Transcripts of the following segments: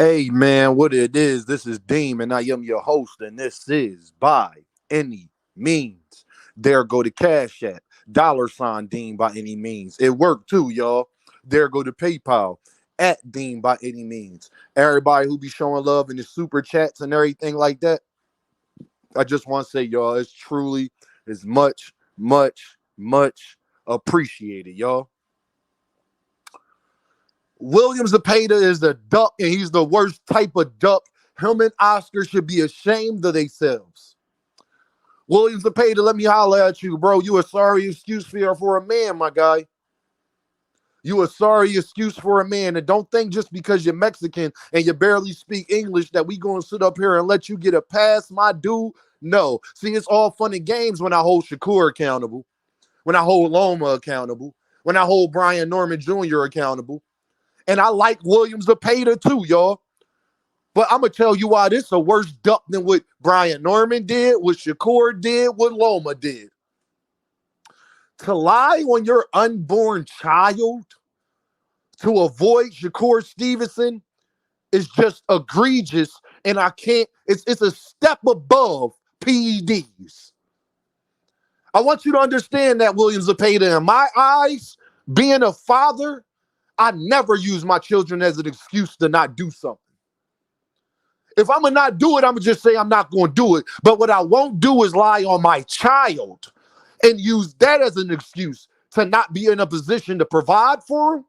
Hey man, what it is? This is Deem, and I am your host, and this is By Any Means. There go the Cash App, $ Deem by any means. It worked too, y'all. There go the PayPal at Deem by any means. Everybody who be showing love in the super chats and everything like that. I just want to say, y'all, it's truly is much appreciated, y'all. William Zepeda is a duck, and he's the worst type of duck. Him and Oscar should be ashamed of themselves. William Zepeda, let me holler at you, bro. You a sorry excuse for a man, my guy. You a sorry excuse for a man. And don't think just because you're Mexican and you barely speak English that we gonna sit up here and let you get a pass, my dude. No. See, it's all fun and games when I hold Shakur accountable, when I hold Loma accountable, when I hold Brian Norman Jr. accountable. And I like Williams Zepeda too, y'all. But I'm going to tell you why this is a worse duck than what Brian Norman did, what Shakur did, what Loma did. To lie on your unborn child to avoid Shakur Stevenson is just egregious. And I can't, it's a step above PEDs. I want you to understand that, Williams Zepeda. In my eyes, being a father, I never use my children as an excuse to not do something. If I'm going to not do it, I'm going to just say I'm not going to do it. But what I won't do is lie on my child and use that as an excuse to not be in a position to provide for him.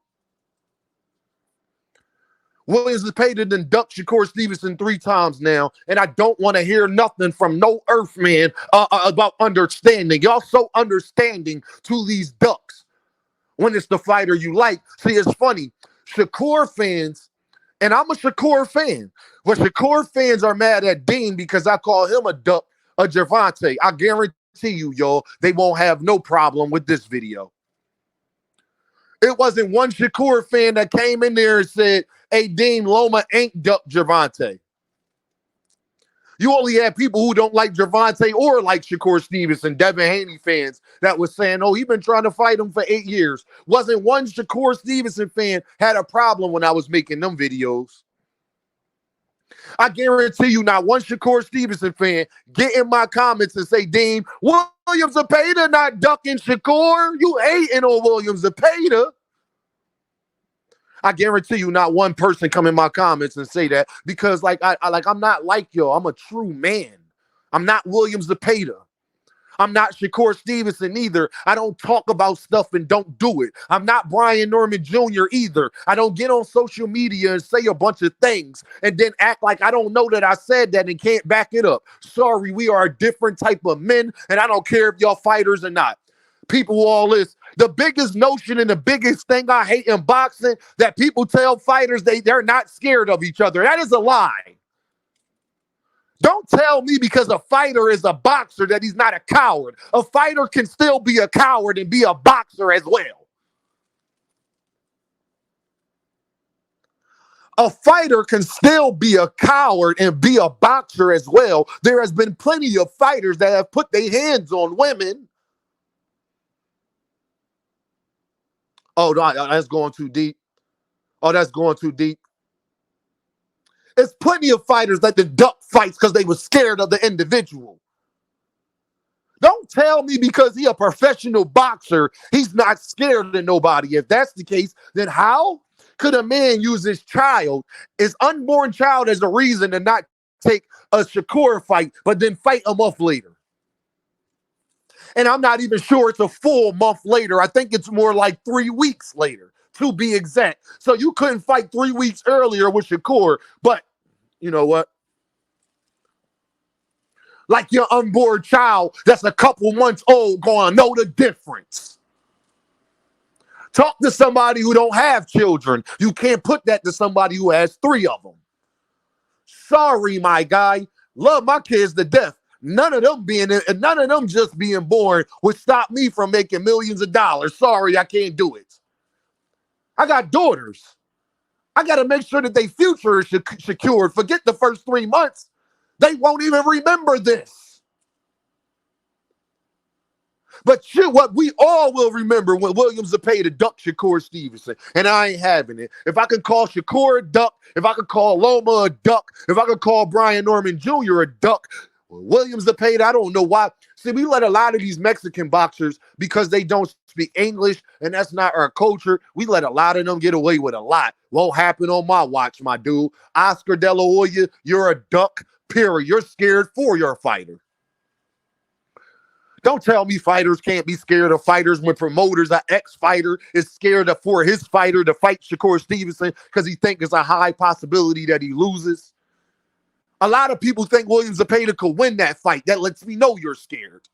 Williams has paid and ducked Shakur Stevenson 3 times now, and I don't want to hear nothing from no Earthman about understanding. Y'all so understanding to these ducks when it's the fighter you like. See, it's funny. Shakur fans, and I'm a Shakur fan, but Shakur fans are mad at Dean because I call him a duck, a Gervonta. I guarantee you, y'all, they won't have no problem with this video. It wasn't one Shakur fan that came in there and said, hey, Dean, Loma ain't duck Gervonta. You only had people who don't like Gervonta or like Shakur Stevenson, Devin Haney fans that was saying, oh, he's been trying to fight him for 8 years. Wasn't one Shakur Stevenson fan had a problem when I was making them videos. I guarantee you not one Shakur Stevenson fan get in my comments and say, Dean, Williams Zepeda not ducking Shakur. You hating on Williams Zepeda. I guarantee you not one person come in my comments and say that because I'm not like y'all. I'm a true man. I'm not Williams Zepeda. I'm not Shakur Stevenson either. I don't talk about stuff and don't do it. I'm not Brian Norman Jr. either. I don't get on social media and say a bunch of things and then act like I don't know that I said that and can't back it up. Sorry, we are a different type of men, and I don't care if y'all fighters or not. People all this. The biggest notion and the biggest thing I hate in boxing that people tell fighters they're not scared of each other. That is a lie. Don't tell me because a fighter is a boxer that he's not a coward. A fighter can still be a coward and be a boxer as well. A fighter can still be a coward and be a boxer as well. There has been plenty of fighters that have put their hands on women. Oh, no, that's going too deep. Oh, that's going too deep. There's plenty of fighters that did duck fights because they were scared of the individual. Don't tell me because he's a professional boxer, he's not scared of nobody. If that's the case, then how could a man use his child, his unborn child, as a reason to not take a Shakur fight, but then fight a month later? And I'm not even sure it's a full month later. I think it's more like 3 weeks later, to be exact. So you couldn't fight 3 weeks earlier with Shakur, but you know what? Like your unborn child that's a couple months old gonna know the difference. Talk to somebody who don't have children. You can't put that to somebody who has 3 of them. Sorry, my guy. Love my kids to death. None of them just being born would stop me from making millions of dollars. Sorry, I can't do it. I got daughters. I got to make sure that their future is secured. Forget the first 3 months. They won't even remember this. But shit, what we all will remember when William Zepeda ducked Shakur Stevenson, and I ain't having it. If I could call Shakur a duck, if I could call Loma a duck, if I could call Brian Norman Jr. a duck, William Zepeda, I don't know why. See, we let a lot of these Mexican boxers, because they don't speak English, and that's not our culture, we let a lot of them get away with a lot. Won't happen on my watch, my dude. Oscar De La Hoya, you're a duck, period. You're scared for your fighter. Don't tell me fighters can't be scared of fighters when promoters, an ex-fighter, is scared for his fighter to fight Shakur Stevenson because he thinks it's a high possibility that he loses. A lot of people think William Zepeda could win that fight. That lets me know you're scared.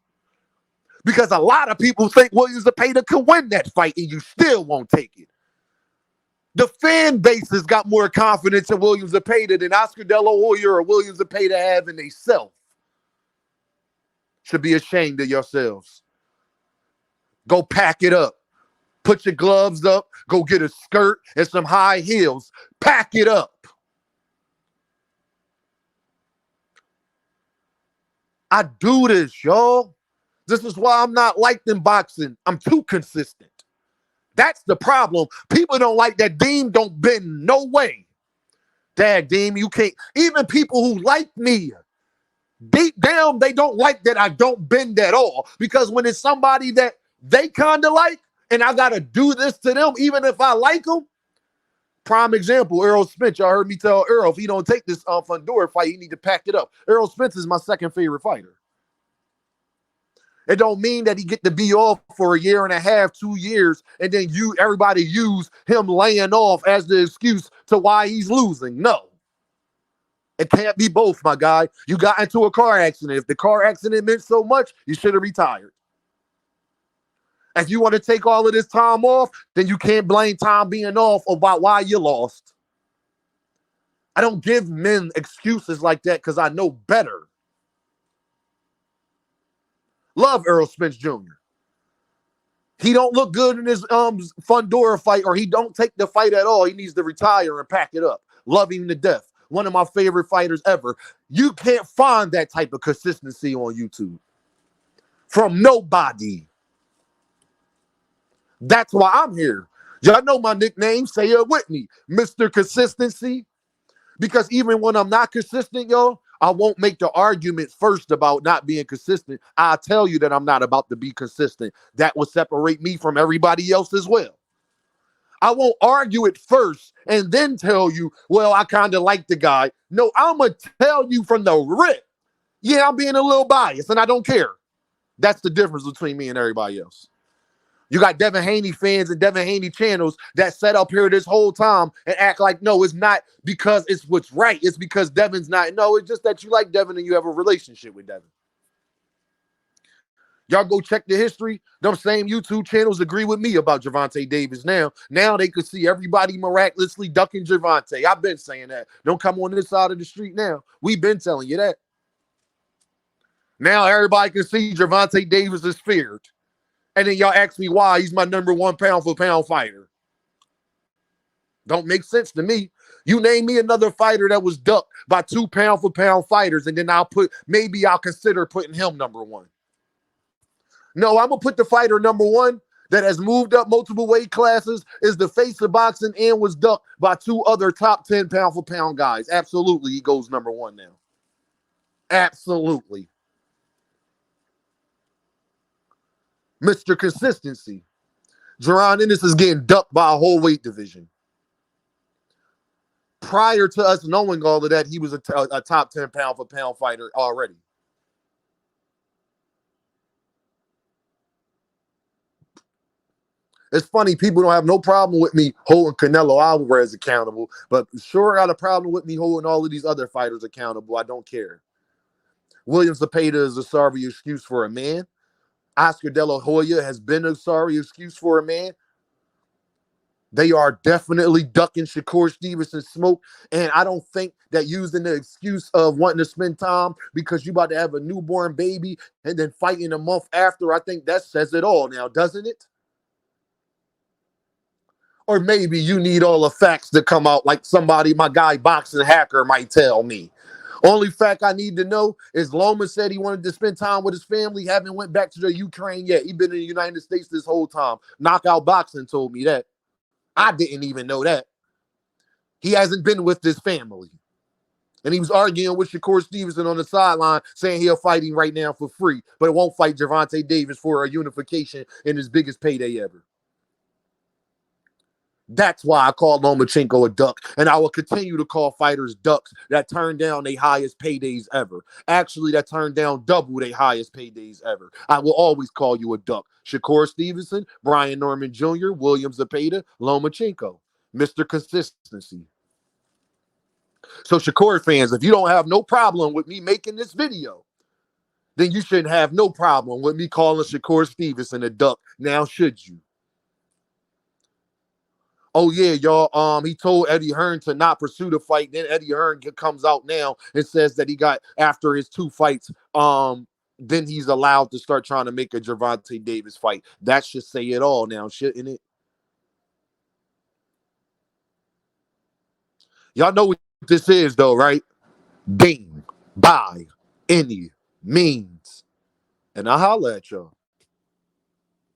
Because a lot of people think William Zepeda could win that fight and you still won't take it. The fan base has got more confidence in William Zepeda than Oscar De La Hoya or William Zepeda have in themselves. Should be ashamed of yourselves. Go pack it up. Put your gloves up. Go get a skirt and some high heels. Pack it up. I do this, y'all. This is why I'm not liked in boxing. I'm too consistent. That's the problem. People don't like that. Dean don't bend no way. Dag, Dean, you can't. Even people who like me, deep down, they don't like that I don't bend at all. Because when it's somebody that they kind of like, and I got to do this to them, even if I like them. Prime example, Errol Spence. Y'all heard me tell Errol, if he don't take this Fundora fight, he need to pack it up. Errol Spence is my second favorite fighter. It don't mean that he get to be off for a year and a half, 2 years, and then everybody use him laying off as the excuse to why he's losing. No. It can't be both, my guy. You got into a car accident. If the car accident meant so much, you should have retired. If you want to take all of this time off, then you can't blame time being off about why you lost. I don't give men excuses like that because I know better. Love Errol Spence Jr. He don't look good in his Fundora fight, or he don't take the fight at all. He needs to retire and pack it up. Love him to death. One of my favorite fighters ever. You can't find that type of consistency on YouTube from nobody. That's why I'm here. Y'all know my nickname. Say it with me, Mr. Consistency. Because even when I'm not consistent, y'all, I won't make the argument first about not being consistent. I'll tell you that I'm not about to be consistent. That will separate me from everybody else as well. I won't argue it first and then tell you, well, I kind of like the guy. No, I'm going to tell you from the rip. Yeah, I'm being a little biased and I don't care. That's the difference between me and everybody else. You got Devin Haney fans and Devin Haney channels that sat up here this whole time and act like, no, it's not because it's what's right. It's because Devin's not. No, it's just that you like Devin and you have a relationship with Devin. Y'all go check the history. Them same YouTube channels agree with me about Gervontadavis now. Now they could see everybody miraculously ducking Gervonta. I've been saying that. Don't come on this side of the street now. We've been telling you that. Now everybody can see Gervontadavis is feared. And then y'all ask me why he's my number one pound-for-pound fighter. Don't make sense to me. You name me another fighter that was ducked by 2 pound-for-pound fighters, and then maybe I'll consider putting him number one. No, I'm going to put the fighter number one that has moved up multiple weight classes, is the face of boxing, and was ducked by 2 other top 10 pound-for-pound guys. Absolutely, he goes number one now. Absolutely. Mr. Consistency. Jaron Ennis is getting ducked by a whole weight division. Prior to us knowing all of that, he was a top 10 pound-for-pound fighter already. It's funny, people don't have no problem with me holding Canelo Alvarez accountable, but sure got a problem with me holding all of these other fighters accountable. I don't care. William Zepeda is a sorry excuse for a man. Oscar De La Hoya has been a sorry excuse for a man. They are definitely ducking Shakur Stevenson's smoke. And I don't think that using the excuse of wanting to spend time because you about to have a newborn baby and then fighting a month after, I think that says it all now, doesn't it? Or maybe you need all the facts to come out like somebody, my guy Boxing Hacker, might tell me. Only fact I need to know is Loma said he wanted to spend time with his family. Haven't went back to the Ukraine yet. He been in the United States this whole time. Knockout Boxing told me that. I didn't even know that. He hasn't been with his family. And he was arguing with Shakur Stevenson on the sideline, saying he'll fight him right now for free, but it won't fight Gervontadavis for a unification in his biggest payday ever. That's why I call Lomachenko a duck, and I will continue to call fighters ducks that turn down their highest paydays ever. Actually, that turn down double their highest paydays ever. I will always call you a duck. Shakur Stevenson, Brian Norman Jr., William Zepeda, Lomachenko. Mr. Consistency. So Shakur fans, if you don't have no problem with me making this video, then you shouldn't have no problem with me calling Shakur Stevenson a duck. Now should you? Oh yeah, y'all. He told Eddie Hearn to not pursue the fight. Then Eddie Hearn comes out now and says that he got after his 2 fights. Then he's allowed to start trying to make a Gervontadavis fight. That should say it all now, shouldn't it? Y'all know what this is, though, right? Bing, by any means, and I'll holla at y'all.